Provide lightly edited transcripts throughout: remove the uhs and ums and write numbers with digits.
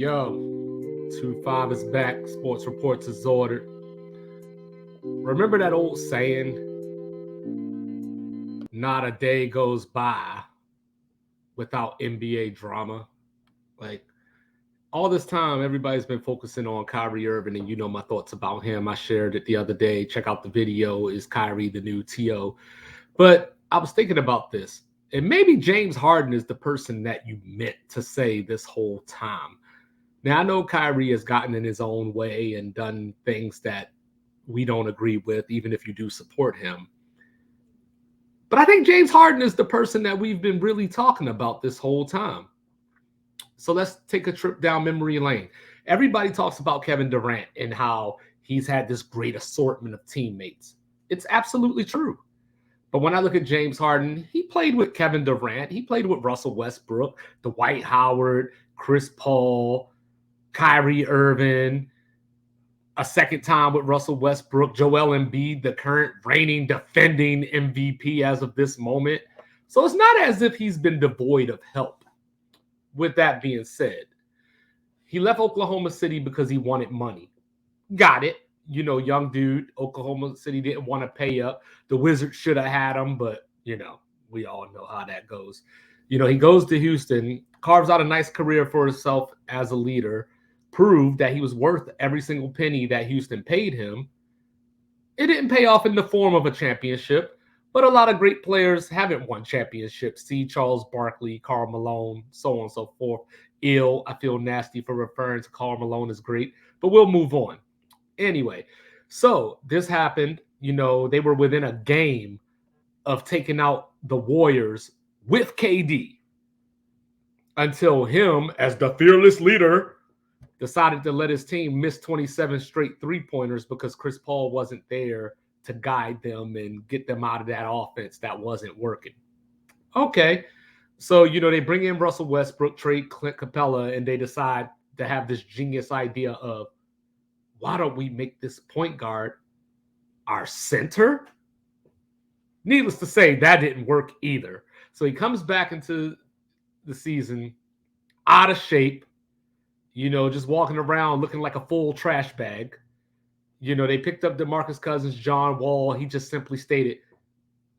Yo, 2-5 is back. Sports Reports is ordered. Remember that old saying, not a day goes by without NBA drama? Like, all this time, everybody's been focusing on Kyrie Irving, and you know my thoughts about him. I shared it the other day. Check out the video. Is Kyrie the new T.O.? But I was thinking about this, and maybe James Harden is the person that you meant to say this whole time. Now, I know Kyrie has gotten in his own way and done things that we don't agree with, even if you do support him. But I think James Harden is the person that we've been really talking about this whole time. So let's take a trip down memory lane. Everybody talks about Kevin Durant and how he's had this great assortment of teammates. It's absolutely true. But when I look at James Harden, he played with Kevin Durant. He played with Russell Westbrook, Dwight Howard, Chris Paul, Kyrie Irving, a second time with Russell Westbrook, Joel Embiid, the current reigning defending MVP as of this moment. So it's not as if he's been devoid of help. With that being said, he left Oklahoma City because he wanted money. Got it. You know, young dude, Oklahoma City didn't want to pay up. The Wizards should have had him, but, you know, we all know how that goes. You know, he goes to Houston, carves out a nice career for himself as a leader, proved that he was worth every single penny that Houston paid him. It didn't pay off in the form of a championship, but a lot of great players haven't won championships. See Charles Barkley, Karl Malone, so on and so forth. I feel nasty for referring to Karl Malone as great, but we'll move on. Anyway, so this happened. You know, they were within a game of taking out the Warriors with KD until him, as the fearless leader, decided to let his team miss 27 straight three-pointers because Chris Paul wasn't there to guide them and get them out of that offense that wasn't working. Okay, so, you know, they bring in Russell Westbrook, trade Clint Capella, and they decide to have this genius idea of, why don't we make this point guard our center? Needless to say, that didn't work either. So he comes back into the season out of shape, you know, just walking around looking like a full trash bag. You know, they picked up DeMarcus Cousins, John Wall. He just simply stated,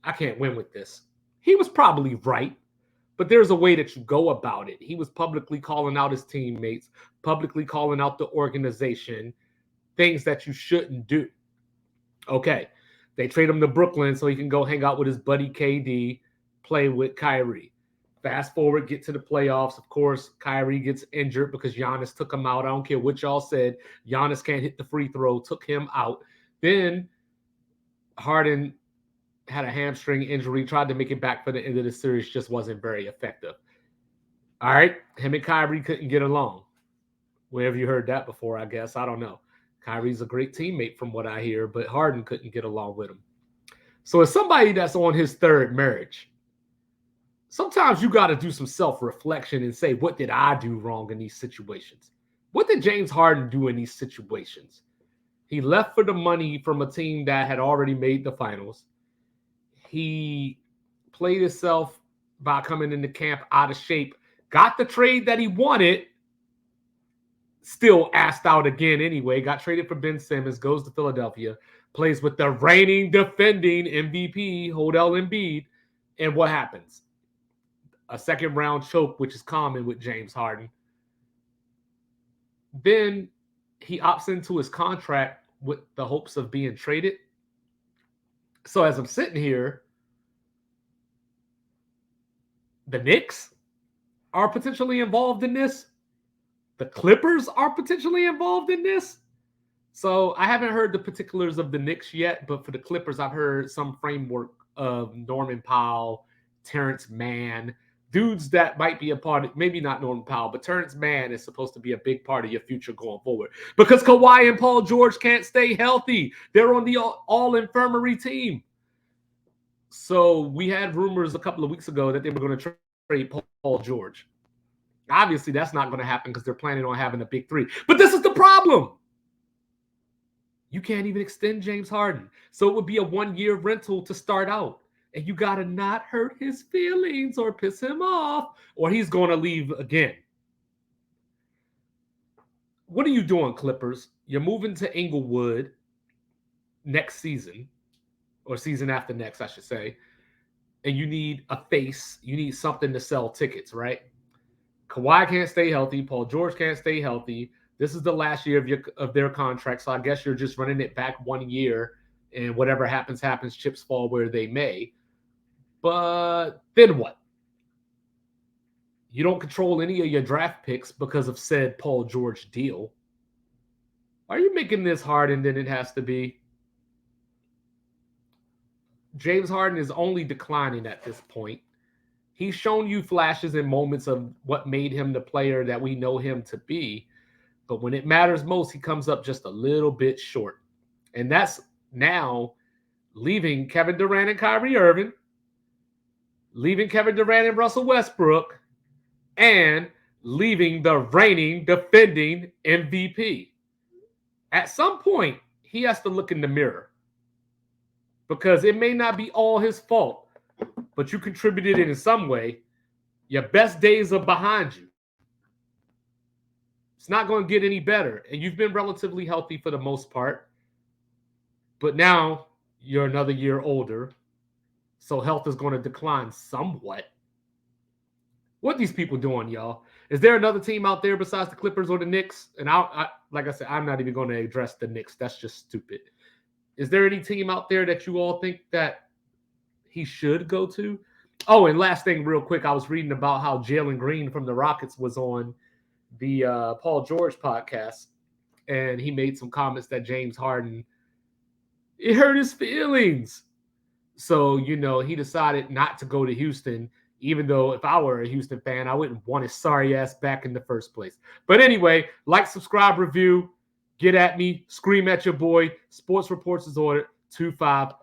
I can't win with this. He was probably right, but there's a way that you go about it. He was publicly calling out his teammates, publicly calling out the organization, things that you shouldn't do. Okay, they trade him to Brooklyn so he can go hang out with his buddy KD, play with Kyrie. Fast forward, get to the playoffs. Of course, Kyrie gets injured because Giannis took him out. I don't care what y'all said. Giannis can't hit the free throw, took him out. Then Harden had a hamstring injury, tried to make it back for the end of the series, just wasn't very effective. All right, him and Kyrie couldn't get along. Where have you heard that before, I guess? I don't know. Kyrie's a great teammate from what I hear, but Harden couldn't get along with him. So as somebody that's on his third marriage, sometimes you got to do some self-reflection and say, what did I do wrong in these situations? What did James Harden do in these situations? He left for the money from a team that had already made the finals. He played himself by coming into camp out of shape, got the trade that he wanted, still asked out again anyway, got traded for Ben Simmons, goes to Philadelphia, plays with the reigning defending MVP, Joel Embiid, and what happens? A second round choke, which is common with James Harden. Then he opts into his contract with the hopes of being traded. So as I'm sitting here, the Knicks are potentially involved in this. The Clippers are potentially involved in this. So I haven't heard the particulars of the Knicks yet, but for the Clippers, I've heard some framework of Norman Powell, Terrence Mann, dudes that might be a part of, maybe not Norman Powell, but Terrence Mann is supposed to be a big part of your future going forward. Because Kawhi and Paul George can't stay healthy. They're on the all-infirmary team. So we had rumors a couple of weeks ago that they were going to trade Paul George. Obviously, that's not going to happen because they're planning on having a big three. But this is the problem. You can't even extend James Harden. So it would be a one-year rental to start out. And you got to not hurt his feelings or piss him off, or he's going to leave again. what are you doing, Clippers? You're moving to Inglewood next season, or season after next, I should say, and you need a face. You need something to sell tickets, right? Kawhi can't stay healthy. Paul George can't stay healthy. This is the last year of their contract, so I guess you're just running it back 1 year, and whatever happens, happens. Chips fall where they may. But then what? You don't control any of your draft picks because of said Paul George deal. Are you making this harder than it has to be? James Harden is only declining at this point. He's shown you flashes and moments of what made him the player that we know him to be. But when it matters most, he comes up just a little bit short. And that's now leaving Kevin Durant and Kyrie Irving, leaving Kevin Durant and Russell Westbrook, and leaving the reigning, defending MVP. At some point, he has to look in the mirror because it may not be all his fault, but you contributed in some way. Your best days are behind you. It's not going to get any better. And you've been relatively healthy for the most part. But now you're another year older. So health is going to decline somewhat. What are these people doing, y'all? Is there another team out there besides the Clippers or the Knicks? And like I said, I'm not even going to address the Knicks. That's just stupid. Is there any team out there that you all think that he should go to? Oh, and last thing real quick, I was reading about how Jalen Green from the Rockets was on the Paul George podcast, and he made some comments that James Harden, it hurt his feelings. So, he decided not to go to Houston, even though if I were a Houston fan, I wouldn't want his sorry ass back in the first place. But anyway, like, subscribe, review, get at me, scream at your boy. Sports Reports is ordered 25